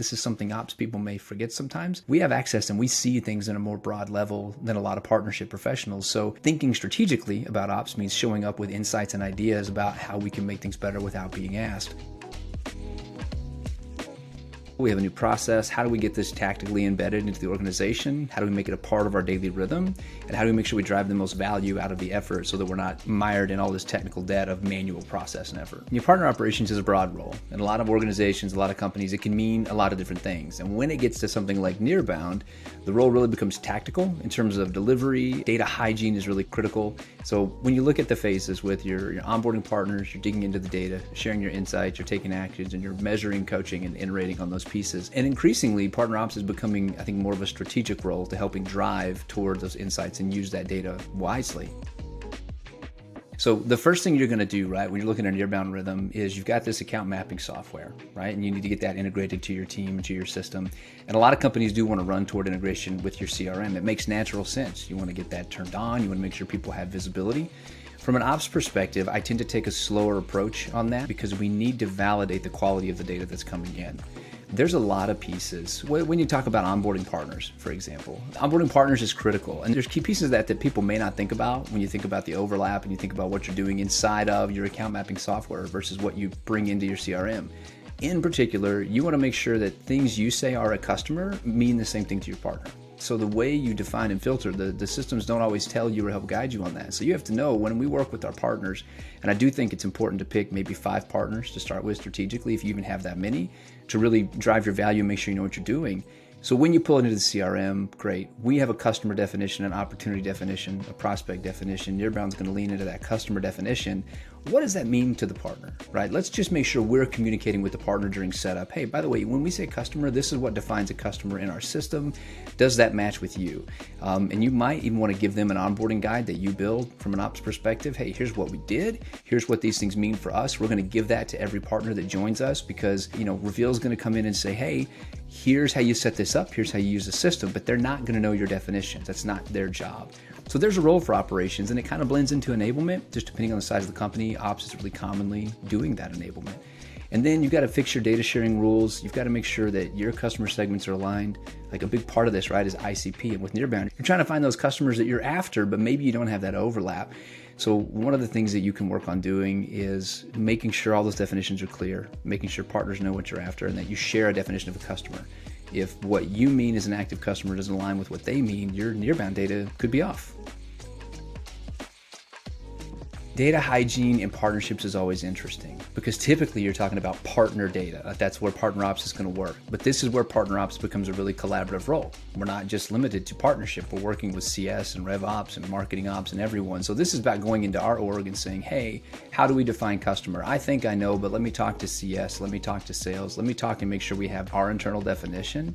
This is something ops people may forget sometimes. We have access and we see things in a more broad level than a lot of partnership professionals. So thinking strategically about ops means showing up with insights and ideas about how we can make things better without being asked. We have a new process. How do we get this tactically embedded into the organization? How do we make it a part of our daily rhythm? And how do we make sure we drive the most value out of the effort so that we're not mired in all this technical debt of manual process and effort? New partner operations is a broad role. In a lot of organizations, a lot of companies, it can mean a lot of different things. And when it gets to something like Nearbound, the role really becomes tactical in terms of delivery. Data hygiene is really critical. So when you look at the phases with your onboarding partners, you're digging into the data, sharing your insights, you're taking actions, and you're measuring, coaching, and iterating on those pieces. And increasingly, partner ops is becoming, I think, more of a strategic role to helping drive toward those insights and use that data wisely. So the first thing you're going to do, right, when you're looking at Nearbound Rhythm is you've got this account mapping software, right? And you need to get that integrated to your team and to your system. And a lot of companies do want to run toward integration with your CRM. It makes natural sense. You want to get that turned on. You want to make sure people have visibility. From an ops perspective, I tend to take a slower approach on that because we need to validate the quality of the data that's coming in. There's a lot of pieces. When you talk about onboarding partners, for example, onboarding partners is critical. And there's key pieces of that people may not think about when you think about the overlap and you think about what you're doing inside of your account mapping software versus what you bring into your CRM. In particular, you want to make sure that things you say are a customer mean the same thing to your partner. So the way you define and filter, the systems don't always tell you or help guide you on that. So you have to know when we work with our partners, and I do think it's important to pick maybe 5 partners to start with strategically, if you even have that many, to really drive your value and make sure you know what you're doing. So when you pull it into the CRM, great. We have a customer definition, an opportunity definition, a prospect definition. Nearbound's going to lean into that customer definition. What does that mean to the partner, right? Let's just make sure we're communicating with the partner during setup. Hey, by the way, when we say customer, this is what defines a customer in our system. Does that match with you? And you might even want to give them an onboarding guide that you build from an ops perspective. Hey, here's what we did. Here's what these things mean for us. We're going to give that to every partner that joins us because, Reveal is going to come in and say, hey, here's how you set this up. Here's how you use the system, but they're not going to know your definitions. That's not their job. So there's a role for operations, and it kind of blends into enablement, just depending on the size of the company. Ops is really commonly doing that enablement. And then you've got to fix your data sharing rules. You've got to make sure that your customer segments are aligned. Like a big part of this, right, is ICP. And with Nearbound, you're trying to find those customers that you're after, but maybe you don't have that overlap. So one of the things that you can work on doing is making sure all those definitions are clear, making sure partners know what you're after, and that you share a definition of a customer. If what you mean as an active customer doesn't align with what they mean, your Nearbound data could be off. Data hygiene in partnerships is always interesting because typically you're talking about partner data. That's where partner ops is going to work. But this is where partner ops becomes a really collaborative role. We're not just limited to partnership. We're working with CS and Rev Ops and marketing ops and everyone. So this is about going into our org and saying, hey, how do we define customer? I think I know, but let me talk to CS. Let me talk to sales. Let me talk and make sure we have our internal definition.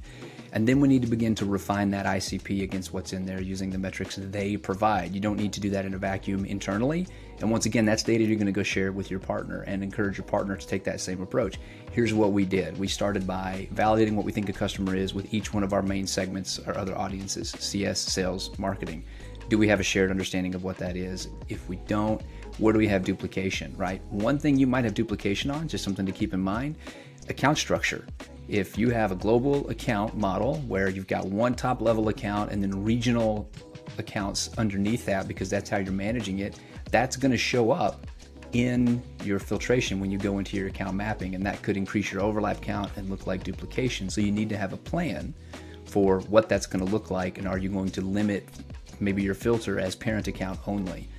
And then we need to begin to refine that ICP against what's in there using the metrics that they provide. You don't need to do that in a vacuum internally. And once again, that's data you're going to go share with your partner and encourage your partner to take that same approach. Here's what we did. We started by validating what we think a customer is with each one of our main segments or other audiences, CS, sales, marketing. Do we have a shared understanding of what that is? If we don't, where do we have duplication, right? One thing you might have duplication on, just something to keep in mind, account structure. If you have a global account model where you've got one top level account and then regional accounts underneath that because that's how you're managing it, that's going to show up in your filtration when you go into your account mapping, and that could increase your overlap count and look like duplication. So you need to have a plan for what that's going to look like, and are you going to limit maybe your filter as parent account only?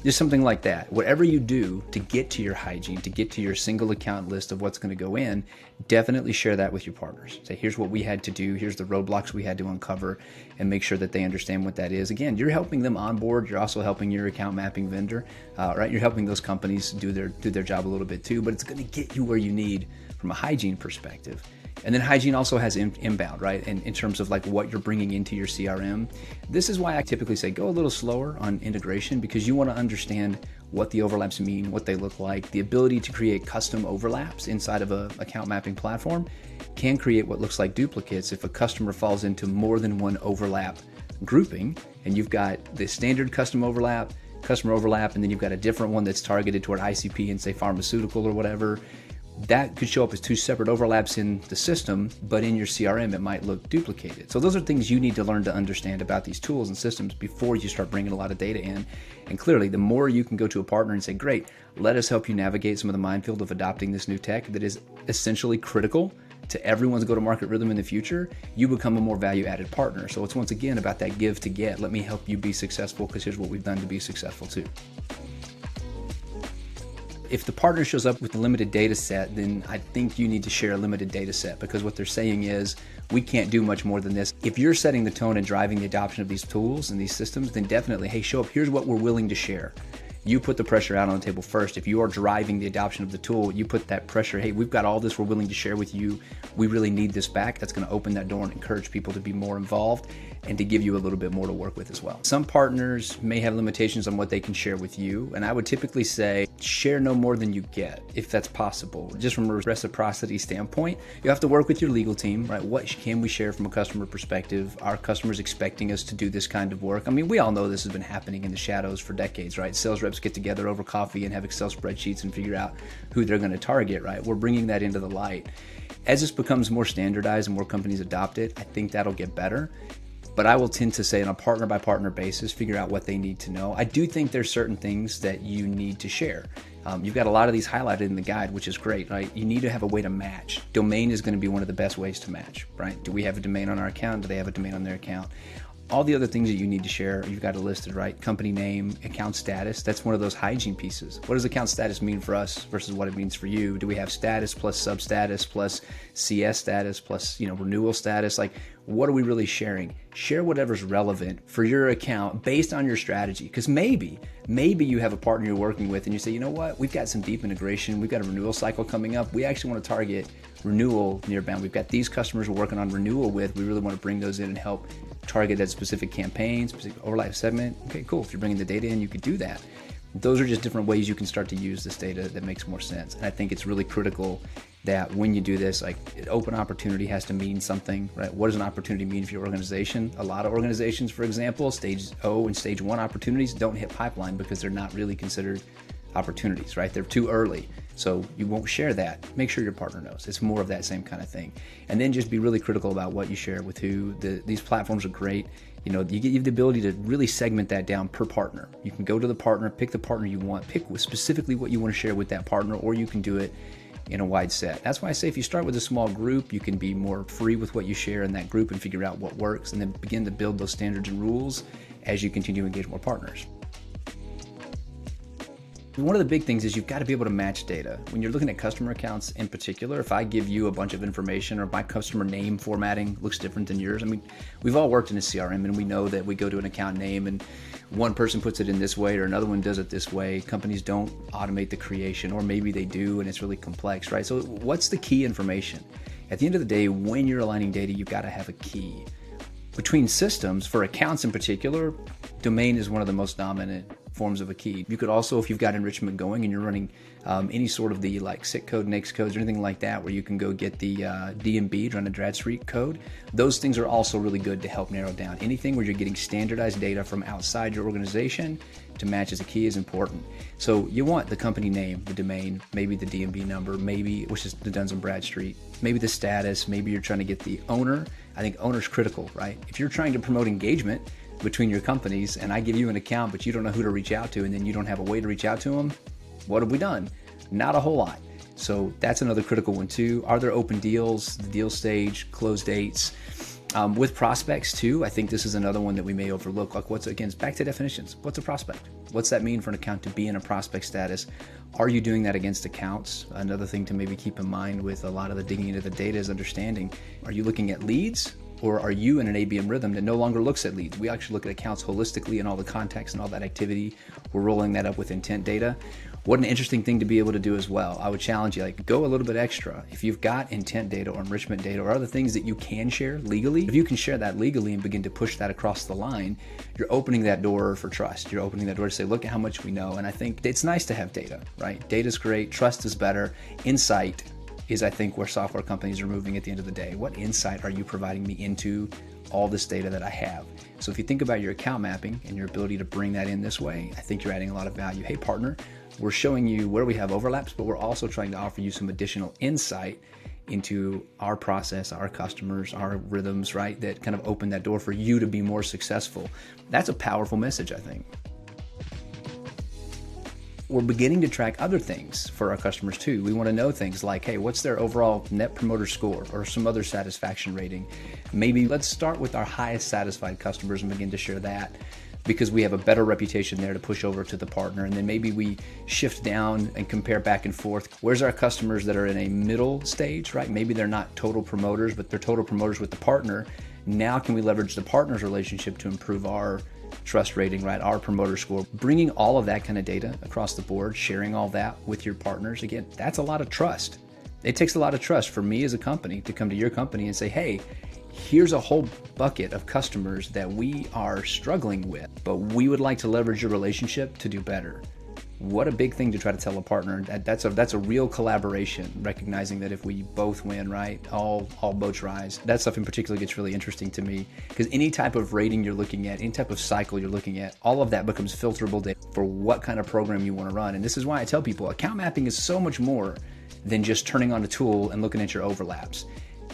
Just something like that. Whatever you do to get to your hygiene, to get to your single account list of what's going to go in, definitely share that with your partners. Say, here's what we had to do, here's the roadblocks we had to uncover, and make sure that they understand what that is. Again, you're helping them onboard, you're also helping your account mapping vendor, right? You're helping those companies do their job a little bit too, but it's going to get you where you need from a hygiene perspective. And then hygiene also has inbound, right? And in terms of like what you're bringing into your CRM. This is why I typically say go a little slower on integration, because you want to understand what the overlaps mean, what they look like. The ability to create custom overlaps inside of a account mapping platform can create what looks like duplicates if a customer falls into more than one overlap grouping, and you've got the standard customer overlap, and then you've got a different one that's targeted toward ICP and say pharmaceutical or whatever. that could show up as two separate overlaps in the system, but in your CRM, it might look duplicated. So those are things you need to learn to understand about these tools and systems before you start bringing a lot of data in. And clearly, the more you can go to a partner and say, great, let us help you navigate some of the minefield of adopting this new tech that is essentially critical to everyone's go-to-market rhythm in the future, you become a more value-added partner. So it's once again about that give to get. Let me help you be successful because here's what we've done to be successful too. If the partner shows up with a limited data set, then I think you need to share a limited data set, because what they're saying is, we can't do much more than this. If you're setting the tone and driving the adoption of these tools and these systems, then definitely, hey, show up, here's what we're willing to share. You put the pressure out on the table first. If you are driving the adoption of the tool, you put that pressure, hey, we've got all this we're willing to share with you. We really need this back. That's going to open that door and encourage people to be more involved and to give you a little bit more to work with as well. Some partners may have limitations on what they can share with you, and I would typically say share no more than you get, if that's possible. Just from a reciprocity standpoint, you have to work with your legal team, right? What can we share from a customer perspective? Are customers expecting us to do this kind of work? I mean, we all know this has been happening in the shadows for decades, right? Sales reps get together over coffee and have Excel spreadsheets and figure out who they're going to target, right? We're bringing that into the light. As this becomes more standardized and more companies adopt it, I think that'll get better. But I will tend to say on a partner by partner basis, figure out what they need to know. I do think there's certain things that you need to share. You've got a lot of these highlighted in the guide, which is great, right? You need to have a way to match. Domain is going to be one of the best ways to match, right? Do we have a domain on our account? Do they have a domain on their account? All the other things that you need to share, you've got it listed, right? Company name, account status, that's one of those hygiene pieces. What does account status mean for us versus what it means for you? Do we have status plus sub-status plus CS status plus, renewal status? Like, what are we really sharing? Share whatever's relevant for your account based on your strategy. Because maybe you have a partner you're working with and you say, you know what? We've got some deep integration. We've got a renewal cycle coming up. We actually want to target renewal nearbound. We've got these customers we're working on renewal with. We really want to bring those in and help target that specific campaign, specific overlap segment. Okay, cool. If you're bringing the data in, you could do that. Those are just different ways you can start to use this data that makes more sense. And I think it's really critical that when you do this, like, open opportunity has to mean something, right? What does an opportunity mean for your organization? A lot of organizations, for example, stage O and stage 1 opportunities don't hit pipeline because they're not really considered opportunities, right? They're too early. So you won't share that. Make sure your partner knows. It's more of that same kind of thing. And then just be really critical about what you share with who. These platforms are great. You have the ability to really segment that down per partner. You can go to the partner, pick the partner you want, pick specifically what you want to share with that partner, or you can do it in a wide set. That's why I say if you start with a small group, you can be more free with what you share in that group and figure out what works, and then begin to build those standards and rules as you continue to engage more partners. One of the big things is you've got to be able to match data. When you're looking at customer accounts in particular, if I give you a bunch of information or my customer name formatting looks different than yours, I mean, we've all worked in a CRM and we know that we go to an account name and one person puts it in this way or another one does it this way. Companies don't automate the creation, or maybe they do and it's really complex, right? So what's the key information? At the end of the day, when you're aligning data, you've got to have a key. Between systems, for accounts in particular, domain is one of the most dominant forms of a key. You could also, if you've got enrichment going and you're running any sort of the SIC code, NAICS codes, or anything like that, where you can go get the DMB, run a Drad Street code, those things are also really good to help narrow down. Anything where you're getting standardized data from outside your organization to match as a key is important. So you want the company name, the domain, maybe the DMB number, maybe, which is the Duns and Bradstreet, maybe the status, maybe you're trying to get the owner. I think owner's critical, right? If you're trying to promote engagement between your companies and I give you an account but you don't know who to reach out to and then you don't have a way to reach out to them, what have we done? Not a whole lot. So that's another critical one too. Are there open deals, the deal stage, close dates? With prospects too, I think this is another one that we may overlook. Like, again, back to definitions. What's a prospect? What's that mean for an account to be in a prospect status? Are you doing that against accounts? Another thing to maybe keep in mind with a lot of the digging into the data is understanding, are you looking at leads? Or are you in an ABM rhythm that no longer looks at leads? We actually look at accounts holistically and all the context and all that activity. We're rolling that up with intent data. What an interesting thing to be able to do as well. I would challenge you, go a little bit extra. If you've got intent data or enrichment data or other things that you can share legally, if you can share that legally and begin to push that across the line, you're opening that door for trust. You're opening that door to say, look at how much we know. And I think it's nice to have data, right? Data's great, trust is better, insight is, I think, where software companies are moving at the end of the day. What insight are you providing me into all this data that I have? So if you think about your account mapping and your ability to bring that in this way, I think you're adding a lot of value. Hey, partner, We're showing you where we have overlaps, but we're also trying to offer you some additional insight into our process, our customers, our rhythms, right? That kind of open that door for you to be more successful. That's a powerful message, I think. We're beginning to track other things for our customers too. We want to know things like, hey, what's their overall net promoter score or some other satisfaction rating? Maybe let's start with our highest satisfied customers and begin to share that, because we have a better reputation there to push over to the partner. And then maybe we shift down and compare back and forth. Where's our customers that are in a middle stage, right? Maybe they're not total promoters, but they're total promoters with the partner. Now can we leverage the partner's relationship to improve our trust rating, right? Our promoter score. Bringing all of that kind of data across the board, sharing all that with your partners. Again, that's a lot of trust. It takes a lot of trust for me as a company to come to your company and say, hey, here's a whole bucket of customers that we are struggling with, but we would like to leverage your relationship to do better. What a big thing to try to tell a partner. That's a real collaboration, recognizing that if we both win, right, all boats rise. That stuff in particular gets really interesting to me, because any type of rating you're looking at, any type of cycle you're looking at, all of that becomes filterable data for what kind of program you want to run. And this is why I tell people account mapping is so much more than just turning on a tool and looking at your overlaps.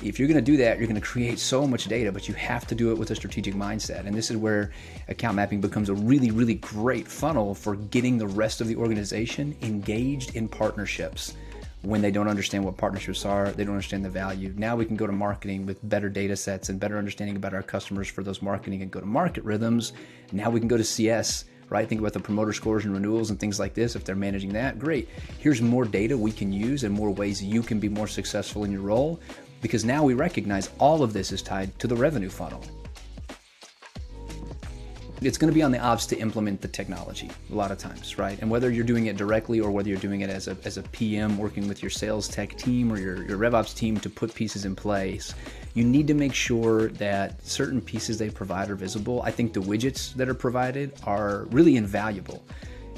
If you're going to do that, you're going to create so much data, but you have to do it with a strategic mindset. And this is where account mapping becomes a really, really great funnel for getting the rest of the organization engaged in partnerships. When they don't understand what partnerships are, they don't understand the value. Now we can go to marketing with better data sets and better understanding about our customers for those marketing and go-to-market rhythms. Now we can go to CS, right? Think about the promoter scores and renewals and things like this. If they're managing that, great. Here's more data we can use and more ways you can be more successful in your role, because now we recognize all of this is tied to the revenue funnel. It's going to be on the ops to implement the technology a lot of times, right? And whether you're doing it directly or whether you're doing it as a PM working with your sales tech team or your RevOps team to put pieces in place, you need to make sure that certain pieces they provide are visible. I think the widgets that are provided are really invaluable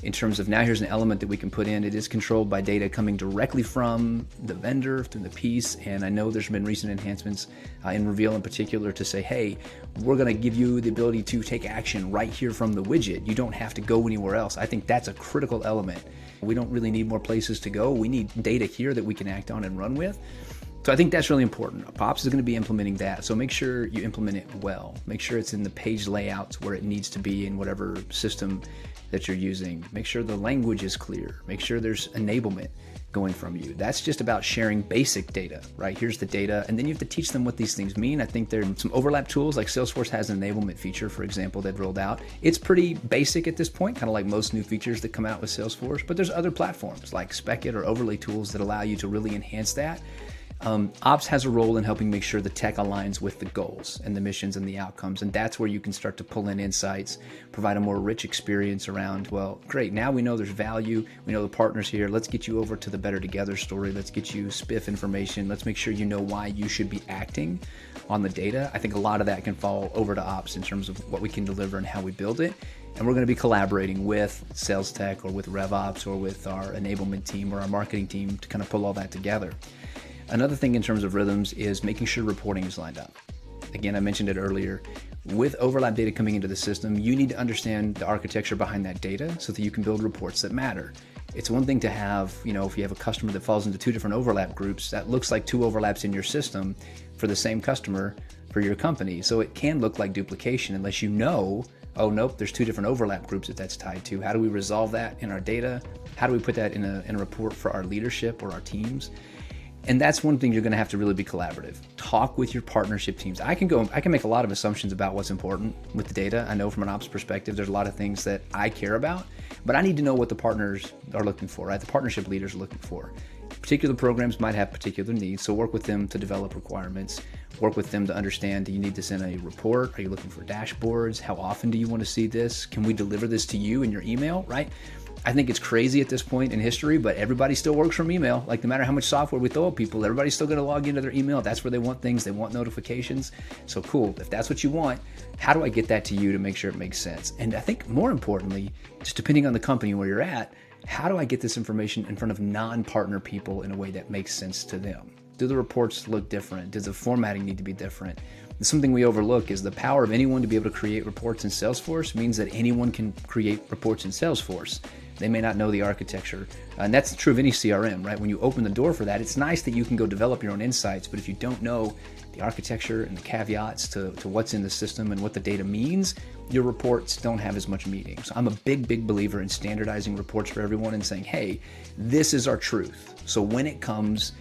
in terms of now here's an element that we can put in. It is controlled by data coming directly from the vendor through the piece. And I know there's been recent enhancements in Reveal in particular to say, hey, we're going to give you the ability to take action right here from the widget. You don't have to go anywhere else. I think that's a critical element. We don't really need more places to go. We need data here that we can act on and run with. So I think that's really important. Pops is going to be implementing that. So make sure you implement it well. Make sure it's in the page layouts where it needs to be in whatever system that you're using. Make sure the language is clear. Make sure there's enablement going from you. That's just about sharing basic data, right? Here's the data, and then you have to teach them what these things mean. I think there's some overlap tools, like Salesforce has an enablement feature, for example, that rolled out. It's pretty basic at this point, kind of like most new features that come out with Salesforce, but there's other platforms like Spec-It or overlay tools that allow you to really enhance that. Ops has a role in helping make sure the tech aligns with the goals and the missions and the outcomes. And that's where you can start to pull in insights, provide a more rich experience around, well, great, now we know there's value. We know the partners here. Let's get you over to the Better Together story. Let's get you spiff information. Let's make sure you know why you should be acting on the data. I think a lot of that can fall over to ops in terms of what we can deliver and how we build it. And we're going to be collaborating with sales tech or with RevOps or with our enablement team or our marketing team to kind of pull all that together. Another thing in terms of rhythms is making sure reporting is lined up. Again, I mentioned it earlier. With overlap data coming into the system, you need to understand the architecture behind that data so that you can build reports that matter. It's one thing to have, if you have a customer that falls into two different overlap groups, that looks like two overlaps in your system for the same customer for your company. So it can look like duplication unless you know, oh, nope, there's two different overlap groups that that's tied to. How do we resolve that in our data? How do we put that in a report for our leadership or our teams? And that's one thing you're going to have to really be collaborative. Talk with your partnership teams. I can make a lot of assumptions about what's important with the data. I know from an ops perspective, there's a lot of things that I care about, but I need to know what the partners are looking for, right? The partnership leaders are looking for. Particular programs might have particular needs, so work with them to develop requirements. Work with them to understand, do you need this in a report? Are you looking for dashboards? How often do you want to see this? Can we deliver this to you in your email, right? I think it's crazy at this point in history, but everybody still works from email. Like no matter how much software we throw at people, everybody's still going to log into their email. That's where they want things. They want notifications. So cool. If that's what you want, how do I get that to you to make sure it makes sense? And I think more importantly, just depending on the company where you're at, how do I get this information in front of non-partner people in a way that makes sense to them? Do the reports look different? Does the formatting need to be different? Something we overlook is the power of anyone to be able to create reports in Salesforce means that anyone can create reports in Salesforce. They may not know the architecture. And that's true of any CRM, right? When you open the door for that, it's nice that you can go develop your own insights, but if you don't know the architecture and the caveats to what's in the system and what the data means, your reports don't have as much meaning. So I'm a big believer in standardizing reports for everyone and saying, hey, this is our truth. So when it comes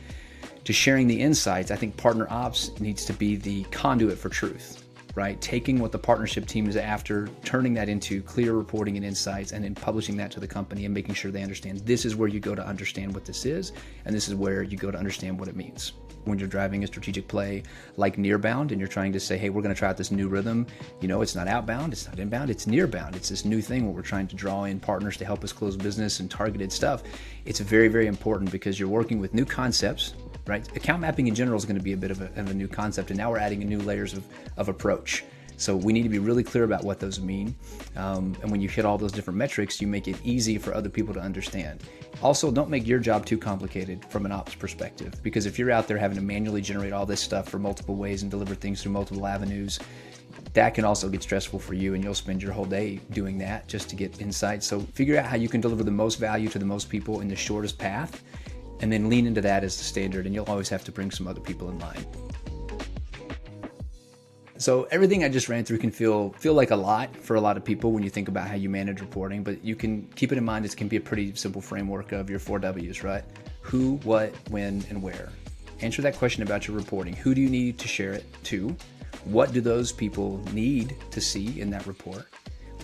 to sharing the insights, I think partner ops needs to be the conduit for truth, right? Taking what the partnership team is after, turning that into clear reporting and insights, and then publishing that to the company and making sure they understand this is where you go to understand what this is, and this is where you go to understand what it means. When you're driving a strategic play like Nearbound and you're trying to say, hey, we're going to try out this new rhythm, it's not outbound, it's not inbound, it's nearbound. It's this new thing where we're trying to draw in partners to help us close business and targeted stuff. It's very important because you're working with new concepts, right? Account mapping in general is going to be a bit of a new concept, and now we're adding new layers of approach. So we need to be really clear about what those mean. And when you hit all those different metrics, you make it easy for other people to understand. Also, don't make your job too complicated from an ops perspective, because if you're out there having to manually generate all this stuff for multiple ways and deliver things through multiple avenues, that can also get stressful for you, and you'll spend your whole day doing that just to get insights. So figure out how you can deliver the most value to the most people in the shortest path, and then lean into that as the standard, and you'll always have to bring some other people in line. So everything I just ran through can feel like a lot for a lot of people when you think about how you manage reporting, but you can keep it in mind. It can be a pretty simple framework of your 4 W's, right? Who, what, when, and where. Answer that question about your reporting. Who do you need to share it to? What do those people need to see in that report?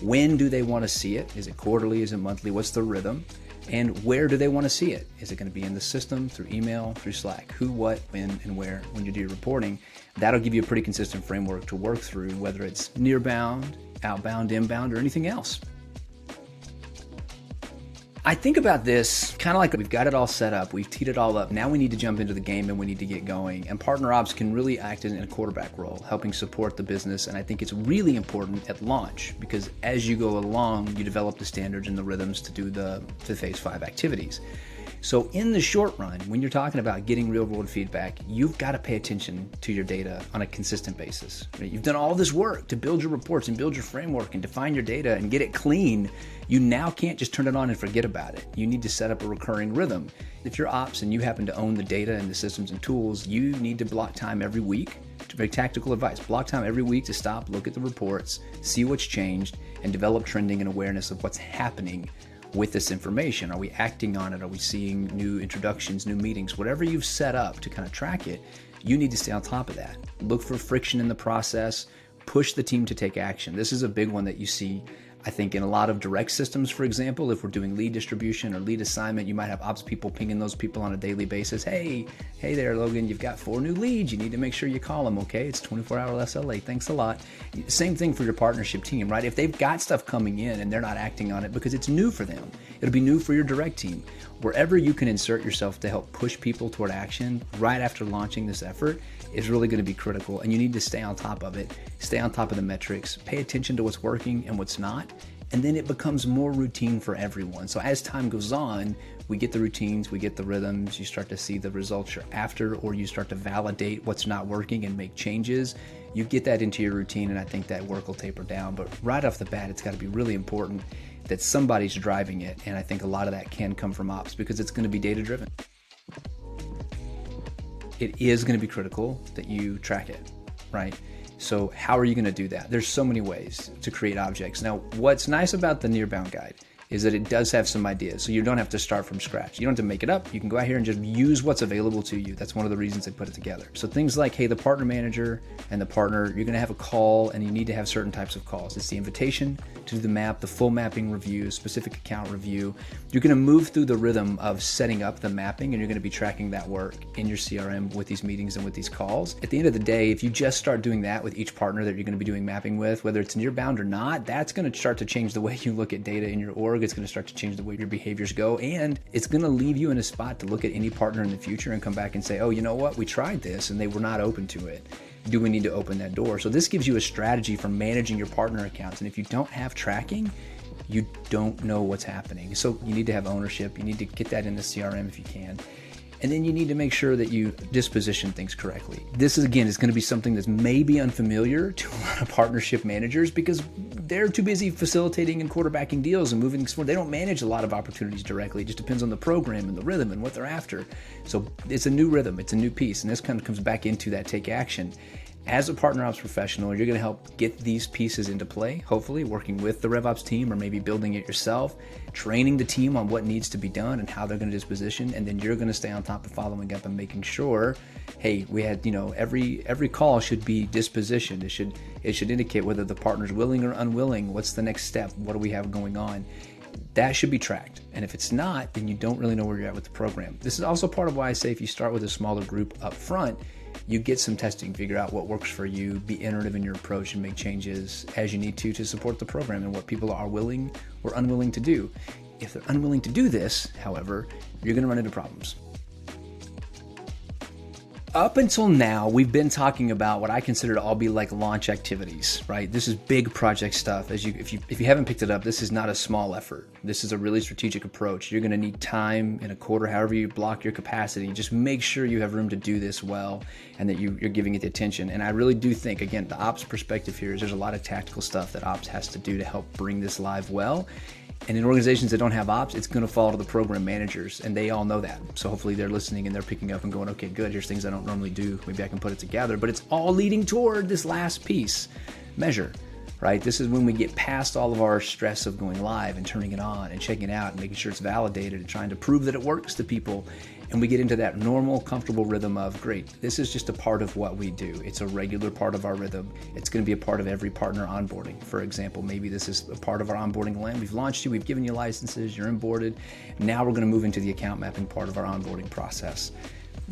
When do they want to see it? Is it quarterly? Is it monthly? What's the rhythm? And where do they want to see it? Is it going to be in the system, through email, through Slack? Who, what, when, and where when you do your reporting? That'll give you a pretty consistent framework to work through, whether it's nearbound, outbound, inbound, or anything else. I think about this kind of like we've got it all set up, we've teed it all up, now we need to jump into the game and we need to get going. And partner ops can really act in a quarterback role, helping support the business. And I think it's really important at launch, because as you go along, you develop the standards and the rhythms to do the phase 5 activities. So in the short run, when you're talking about getting real world feedback, you've got to pay attention to your data on a consistent basis. Right? You've done all this work to build your reports and build your framework and define your data and get it clean. You now can't just turn it on and forget about it. You need to set up a recurring rhythm. If you're ops and you happen to own the data and the systems and tools, you need to block time every week to make tactical advice. Block time every week to stop, look at the reports, see what's changed, and develop trending and awareness of what's happening with this information. Are we acting on it? Are we seeing new introductions, new meetings? Whatever you've set up to kind of track it, you need to stay on top of that. Look for friction in the process, push the team to take action. This is a big one that you see, I think, in a lot of direct systems. For example, if we're doing lead distribution or lead assignment, you might have ops people pinging those people on a daily basis. Hey there, Logan, you've got 4 new leads. You need to make sure you call them, okay? It's 24-hour SLA. Thanks a lot. Same thing for your partnership team, right? If they've got stuff coming in and they're not acting on it because it's new for them, it'll be new for your direct team. Wherever you can insert yourself to help push people toward action right after launching this effort is really going to be critical, and you need to stay on top of it, stay on top of the metrics, pay attention to what's working and what's not, and then it becomes more routine for everyone. So as time goes on, we get the routines, we get the rhythms, you start to see the results you're after, or you start to validate what's not working and make changes. You get that into your routine, and I think that work will taper down. But right off the bat, it's got to be really important that somebody's driving it, and I think a lot of that can come from ops because it's going to be data-driven. It is going to be critical that you track it, right? So how are you going to do that? There's so many ways to create objects. Now, what's nice about the Nearbound guide is that it does have some ideas. So you don't have to start from scratch. You don't have to make it up. You can go out here and just use what's available to you. That's one of the reasons they put it together. So things like, hey, the partner manager and the partner, you're going to have a call, and you need to have certain types of calls. It's the invitation to do the map, the full mapping review, specific account review. You're going to move through the rhythm of setting up the mapping, and you're going to be tracking that work in your CRM with these meetings and with these calls. At the end of the day, if you just start doing that with each partner that you're going to be doing mapping with, whether it's Nearbound or not, that's going to start to change the way you look at data in your org. It's going to start to change the way your behaviors go, and it's going to leave you in a spot to look at any partner in the future and come back and say, oh, you know what, we tried this and they were not open to it. Do we need to open that door? So this gives you a strategy for managing your partner accounts. And if you don't have tracking, you don't know what's happening. So you need to have ownership. You need to get that in the CRM if you can. And then you need to make sure that you disposition things correctly. This is, again, is going to be something that's maybe unfamiliar to a lot of partnership managers because they're too busy facilitating and quarterbacking deals and moving things forward. They don't manage a lot of opportunities directly. It just depends on the program and the rhythm and what they're after. So it's a new rhythm. It's a new piece. And this kind of comes back into that take action. As a partner ops professional, you're going to help get these pieces into play, hopefully working with the RevOps team or maybe building it yourself, training the team on what needs to be done and how they're going to disposition. And then you're going to stay on top of following up and making sure, hey, we had, every call should be dispositioned. It should indicate whether the partner's willing or unwilling. What's the next step? What do we have going on? That should be tracked. And if it's not, then you don't really know where you're at with the program. This is also part of why I say if you start with a smaller group up front, you get some testing, figure out what works for you, be iterative in your approach and make changes as you need to support the program and what people are willing or unwilling to do. If they're unwilling to do this, however, you're going to run into problems. Up until now, we've been talking about what I consider to all be like launch activities, right? This is big project stuff. If you haven't picked it up, this is not a small effort. This is a really strategic approach. You're going to need time in a quarter, however you block your capacity. Just make sure you have room to do this well and that you're giving it the attention. And I really do think, again, the ops perspective here is there's a lot of tactical stuff that ops has to do to help bring this live well. And in organizations that don't have ops, it's going to fall to the program managers, and they all know that. So hopefully they're listening and they're picking up and going, okay, good, here's things I don't normally do. Maybe I can put it together. But it's all leading toward this last piece, measure, right? This is when we get past all of our stress of going live and turning it on and checking it out and making sure it's validated and trying to prove that it works to people. And we get into that normal, comfortable rhythm of, great, this is just a part of what we do. It's a regular part of our rhythm. It's going to be a part of every partner onboarding. For example, maybe this is a part of our onboarding land. We've launched you, we've given you licenses, you're onboarded. Now we're going to move into the account mapping part of our onboarding process.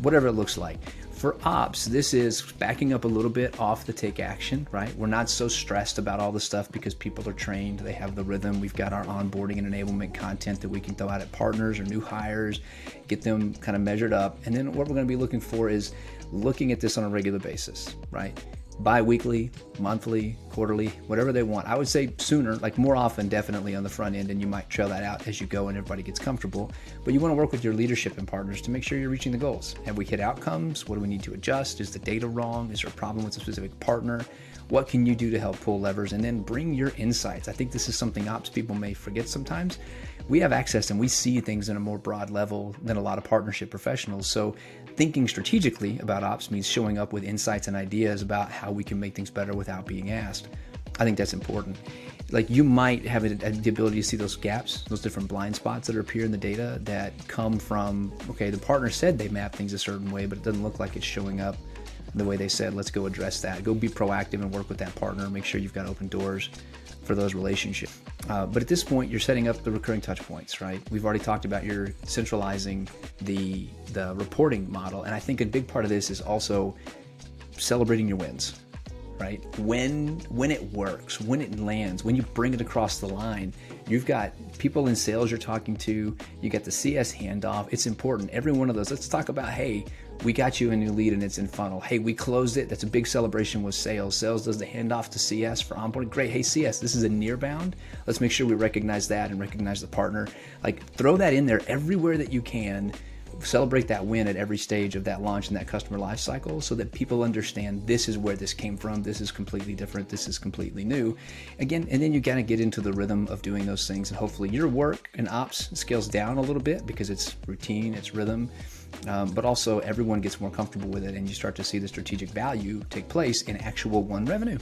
Whatever it looks like. For ops, this is backing up a little bit off the take action, right? We're not so stressed about all the stuff because people are trained, they have the rhythm. We've got our onboarding and enablement content that we can throw out at partners or new hires, get them kind of measured up. And then what we're going to be looking for is looking at this on a regular basis, right? Bi-weekly, monthly, quarterly, whatever they want. I would say sooner, like more often, definitely on the front end, and you might trail that out as you go and everybody gets comfortable. But you want to work with your leadership and partners to make sure you're reaching the goals. Have we hit outcomes? What do we need to adjust? Is the data wrong? Is there a problem with a specific partner? What can you do to help pull levers? And then bring your insights. I think this is something ops people may forget sometimes. We have access and we see things in a more broad level than a lot of partnership professionals. So thinking strategically about ops means showing up with insights and ideas about how we can make things better without being asked. I think that's important. Like you might have the ability to see those gaps, those different blind spots that appear in the data that come from, okay, the partner said they map things a certain way, but it doesn't look like it's showing up the way they said. Let's go address that. Go be proactive and work with that partner. Make sure you've got open doors for those relationships. But at this point, you're setting up the recurring touch points, right? We've already talked about you're centralizing the reporting model. And I think a big part of this is also celebrating your wins, right? When it works, when it lands, when you bring it across the line, you've got people in sales you're talking to, you got the CS handoff. It's important. Every one of those, let's talk about, hey, we got you a new lead and it's in funnel. Hey, we closed it. That's a big celebration with sales. Sales does the handoff to CS for onboarding. Great. Hey, CS, this is a nearbound. Let's make sure we recognize that and recognize the partner. Like throw that in there everywhere that you can. Celebrate that win at every stage of that launch and that customer life cycle so that people understand this is where this came from. This is completely different. This is completely new. Again, and then you kind of get into the rhythm of doing those things. And hopefully your work and ops scales down a little bit because it's routine, it's rhythm. But also everyone gets more comfortable with it and you start to see the strategic value take place in actual won revenue.